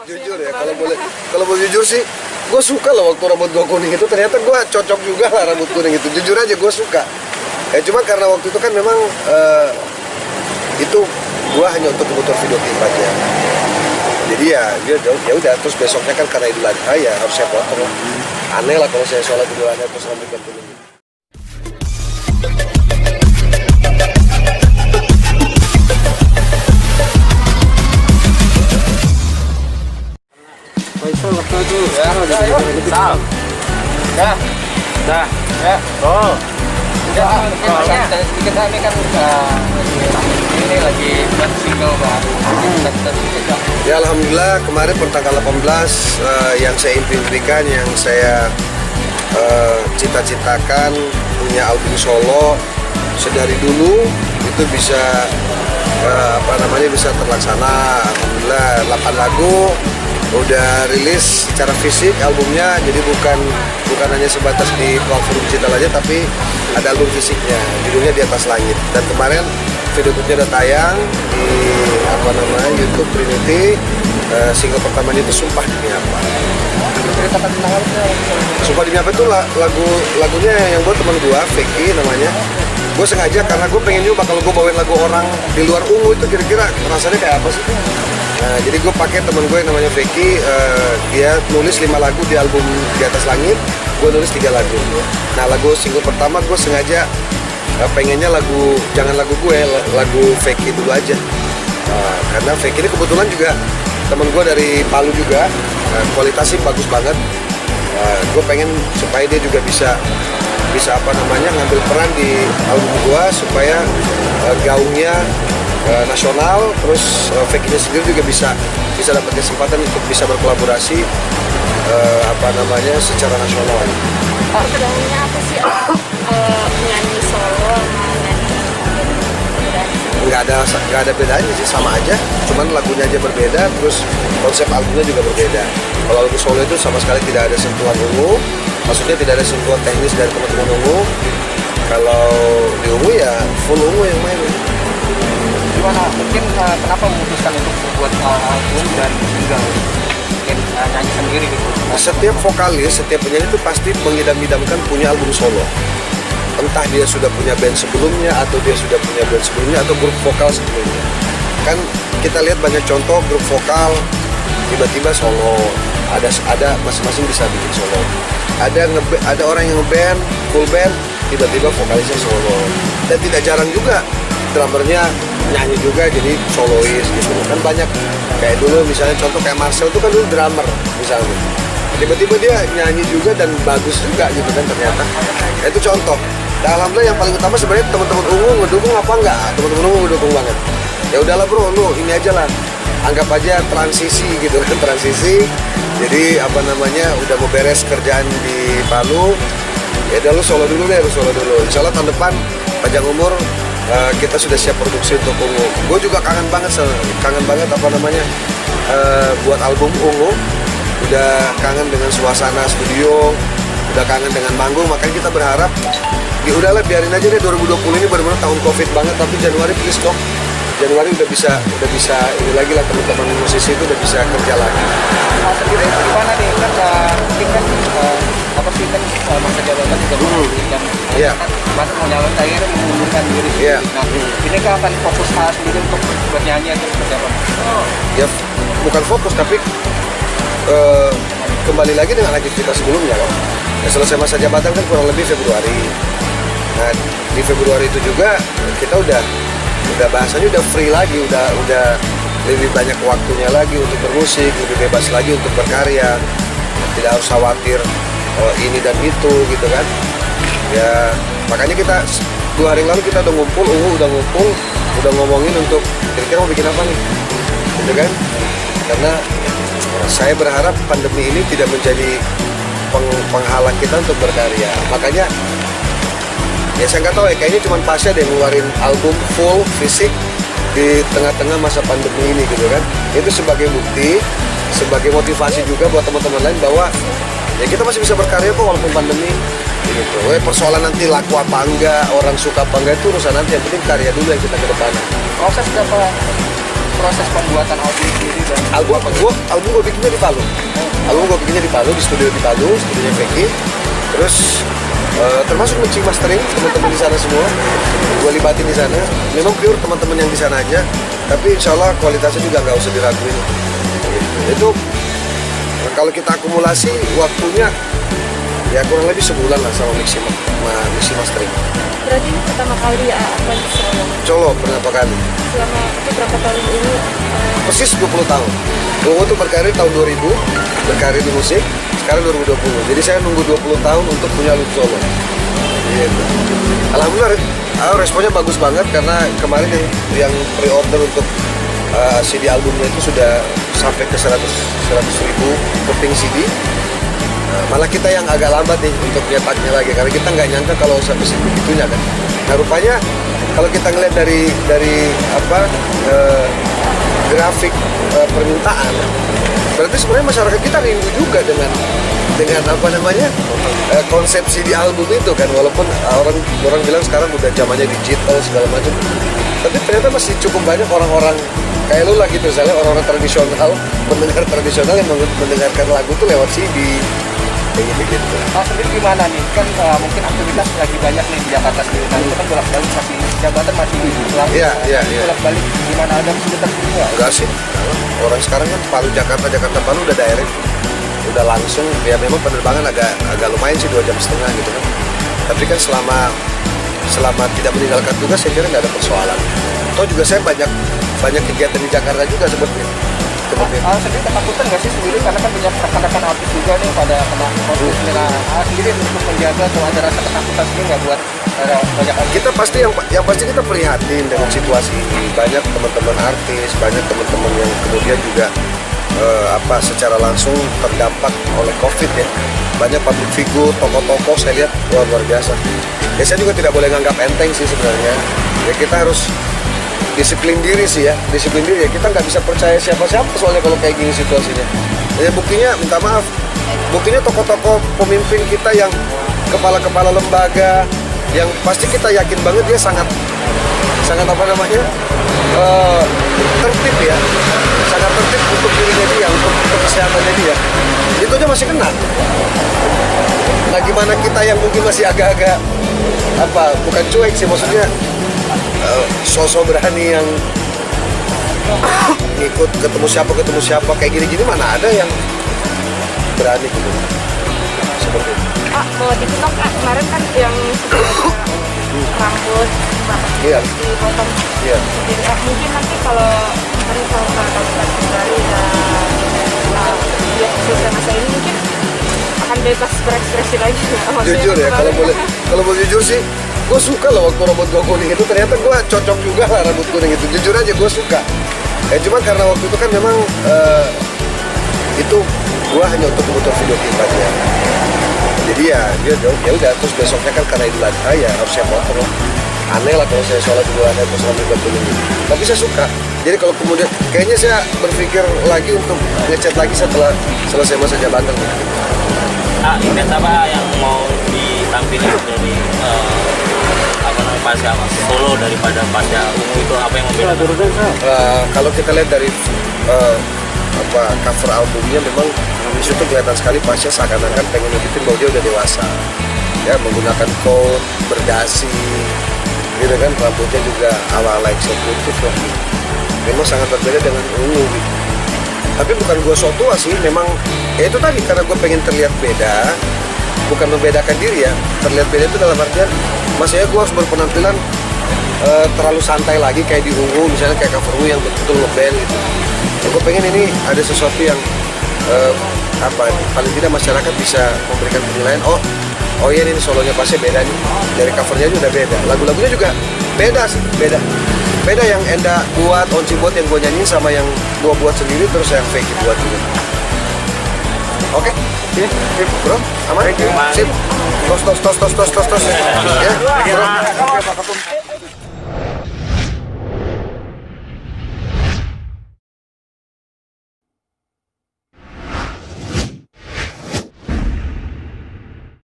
Jujur ya, kalau boleh jujur sih, gue suka loh waktu rambut gue kuning itu, ternyata gue cocok juga lah rambut kuning itu. Jujur aja gue suka. Cuma karena waktu itu kan memang itu gue hanya untuk kebutuhan video klip aja. Jadi ya udah, terus besoknya kan karena Idul Adha ya harus saya potong. Aneh lah kalau saya sholat Idul Adha terus rambutnya kuning. Ya alhamdulillah kemarin per tanggal 18 yang saya impikan, yang saya cita-citakan punya album solo sedari dulu itu bisa bisa terlaksana. Alhamdulillah 8 lagu udah rilis secara fisik albumnya, jadi bukan hanya sebatas di platform digital aja, tapi ada album fisiknya, judulnya Di Atas Langit. Dan kemarin video klipnya udah tayang di YouTube Trinity. Single pertamanya itu Sumpah Demi Apa. Sumpah Demi Apa itu lagunya yang buat teman gua, Vicky namanya. Gue sengaja karena gue pengen nyoba kalau gue bawain lagu orang di luar Ungu itu kira-kira rasanya kayak apa sih. Nah, jadi gue pakai teman gue yang namanya Vicky, dia nulis 5 lagu di album Di Atas Langit, gue nulis 3 lagu. Nah, lagu single pertama gue sengaja pengennya jangan lagu gue, lagu Vicky dulu aja. Karena Vicky ini kebetulan juga teman gue dari Palu juga, kualitasnya bagus banget. Gue pengen supaya dia juga bisa ngambil peran di album gue supaya gaungnya nasional, terus Vicky-nya sendiri juga bisa dapat kesempatan untuk bisa berkolaborasi secara nasional. Gaungnya apa sih? Nyanyi solo, nggak ada bedanya sih, sama aja, cuman lagunya aja berbeda, terus konsep albumnya juga berbeda. Kalau lagu solo itu sama sekali tidak ada sentuhan Ungu, maksudnya tidak ada sentuhan teknis dari teman-teman Ungu. Kalau di Ungu ya full Ungu yang main. Gimana? Mungkin kenapa memutuskan untuk membuat album dan single? Mungkin nyanyi sendiri gitu. Setiap vokalis, setiap penyanyi itu pasti mengidam-idamkan punya album solo. Entah dia sudah punya band sebelumnya, atau dia sudah punya band sebelumnya, atau grup vokal sebelumnya. Kan kita lihat banyak contoh grup vokal tiba-tiba solo, ada masing-masing bisa bikin solo. Ada orang yang ngeband, full band, tiba-tiba vokalisnya solo. Dan tidak jarang juga drummernya nyanyi juga jadi solois gitu. Kan banyak, kayak dulu misalnya contoh kayak Marcel itu kan dulu drummer misalnya. Tiba-tiba dia nyanyi juga dan bagus juga gitu kan ternyata. Itu contoh. Dan alhamdulillah yang paling utama sebenarnya teman-teman Ungu ngedukung apa enggak? Teman-teman Ungu ngedukung banget. Ya udahlah bro, lu ini aja lah. Anggap aja transisi gitu kan, transisi. Jadi udah mau beres kerjaan di Palu. Ya udah lu solo dulu deh, Insya Allah tahun depan panjang umur kita sudah siap produksi untuk Ungu. Gue juga kangen banget buat album Ungu. Udah kangen dengan suasana studio, udah kangen dengan manggung, makanya kita berharap ya udahlah biarin aja deh 2020 ini benar-benar tahun Covid banget, tapi Januari please dong. Januari udah bisa ini lagi lah, teman-teman musisi itu udah bisa kerja lagi. Sendiri gimana nih kan masa jabatan juga dan Iya. kemarin mau nyalon akhirnya mengundurkan diri. Iya. Nah, ini kan akan fokus sendiri untuk buat nyanyi atau seperti apa? Ya bukan fokus tapi kembali lagi dengan aktivitas sebelumnya loh. Ya, selesai masa jabatan kan kurang lebih Februari. Nah di Februari itu juga kita udah bahasanya udah free lagi, udah lebih banyak waktunya lagi untuk bermusik, lebih bebas lagi untuk berkarya, tidak harus khawatir ini dan itu gitu kan. Ya makanya kita 2 hari lalu kita udah ngumpul, udah ngomongin untuk kira-kira mau bikin apa nih gitu kan. Karena saya berharap pandemi ini tidak menjadi penghalang kita untuk berkarya. Makanya ya saya nggak tahu ya, kayaknya cuma Pasha deh ngeluarin album full fisik di tengah-tengah masa pandemi ini gitu kan. Itu sebagai bukti, sebagai motivasi juga buat teman-teman lain bahwa ya kita masih bisa berkarya kok walaupun pandemi gitu. Persoalan nanti laku apa enggak, orang suka apa enggak itu urusan nanti, yang penting karya dulu yang kita ke depan. Proses berapa proses pembuatan album sendiri dan album gue bikinnya di Palu. Album gue bikinnya di Palu, di studionya Vicky. Terus termasuk mixing mastering teman-teman di sana semua. Gue libatin di sana. Memang pure teman-teman yang di sana aja. Tapi insya Allah kualitasnya juga nggak usah diraguin. Itu kalau kita akumulasi waktunya ya kurang lebih sebulan lah sama mixing mastering. Berarti ini pertama kali ya Afan di Solo. Solo berapa kali? Selama itu berapa tahun ini? Persis 20 tahun. Gue tuh berkarir tahun 2000, berkarir di musik, sekarang 2020. Jadi saya nunggu 20 tahun untuk punya album solo. Gitu. Alhamdulillah responnya bagus banget karena kemarin yang pre-order untuk CD albumnya itu sudah sampai ke 100 ribu keping CD. Malah kita yang agak lambat nih untuk nyetaknya lagi karena kita nggak nyangka kalau sampai segitunya kan. Nah rupanya kalau kita ngeliat dari grafik permintaan, berarti sebenarnya masyarakat kita rindu juga dengan konsep CD album itu kan, walaupun orang bilang sekarang udah zamannya digital segala macam, tapi ternyata masih cukup banyak orang-orang kayak lu lah gitu, misalnya orang-orang tradisional, pendengar tradisional yang mendengarkan lagu tuh lewat CD kayak gitu. Sendiri gimana nih? Kan mungkin aktivitas lagi banyak nih di Jakarta sendiri. Nah, itu kan bolak-balik masih jabatan masih langsung. Iya. Bolak-balik gimana, ada kesulitan gitu nggak? Enggak sih. Orang sekarang kan Palu Jakarta Palu udah direct. Udah langsung, ya memang penerbangan agak lumayan sih 2,5 jam gitu kan. Tapi kan selama tidak meninggalkan tugas saya kira nggak ada persoalan. Toh juga saya banyak kegiatan di Jakarta juga seperti itu. Sendiri ketakutan nggak sih sendiri karena kan banyak rekan-rekan artis juga nih pada kena COVID. Nah, sendiri untuk menjaga atau ada rasa ketakutan sendiri nggak buat banyak artis? Kita pasti yang pasti kita prihatin dengan situasi ini. Banyak teman-teman artis, banyak teman-teman yang kemudian juga secara langsung terdampak oleh COVID ya. Banyak public figure, tokoh-tokoh saya lihat luar biasa. Ya saya juga tidak boleh nganggap enteng sih sebenarnya. Ya kita harus disiplin diri ya. Kita nggak bisa percaya siapa-siapa soalnya kalau kayak gini situasinya. Ya buktinya, minta maaf, buktinya tokoh-tokoh pemimpin kita yang kepala-kepala lembaga yang pasti kita yakin banget dia sangat tertib ya, sangat tertib untuk dirinya dia, untuk kesehatannya dia. Itu aja masih kena. Nah gimana kita yang mungkin masih agak-agak bukan cuek sih, maksudnya sosok berani yang ngikut ketemu siapa kayak gini-gini, mana ada yang berani gitu seperti itu. Mau dipotong kemarin kan yang rambut Iya. dipotong sendiri. Mungkin nanti kalau Februari dia selesai masa ini mungkin akan bebas berekspresi lagi. Jujur ya, kalau boleh jujur sih, gue suka loh waktu rambut gue kuning itu, ternyata gue cocok juga lah rambut kuning itu. Jujur aja gue suka. Cuma karena waktu itu kan memang itu gue hanya untuk kebutuhan video klip aja. Jadi ya udah, terus besoknya kan karena Idul Adha ya harus saya potong. Aneh lah kalau saya sholat Idul Adha terus rambut gue kuning. Tapi saya suka. Jadi kalau kemudian kayaknya saya berpikir lagi untuk ngecat lagi setelah selesai masa jabatan. Event apa yang mau ditampilkan dari pasca Solo daripada pasca Ungu itu, apa yang membedakan? Kalau kita lihat dari cover albumnya, memang di situ kelihatan sekali Pasha seakan-akan pengen nunjukin bahwa dia udah dewasa, ya, menggunakan coat, berdasi, gitu kan, rambutnya juga ala-ala eksekutif lah. Memang sangat berbeda dengan Ungu gitu. Tapi bukan gue so tua sih, memang ya itu tadi, karena gue pengen terlihat beda, bukan membedakan diri ya. Terlihat beda itu dalam artian, maksudnya gue harus berpenampilan terlalu santai lagi kayak di Ungu, misalnya kayak cover Ungu yang betul-betul ngeband gitu. Ya, gue pengen ini ada sesuatu yang paling tidak masyarakat bisa memberikan penilaian, oh iya ini solonya Pasha beda nih, dari covernya juga udah beda, lagu-lagunya juga beda sih, beda yang Enda buat, Onci buat, yang gue nyanyiin sama yang gue buat sendiri terus yang fake buat juga. Oke, sip bro, aman? Sip, tos ya.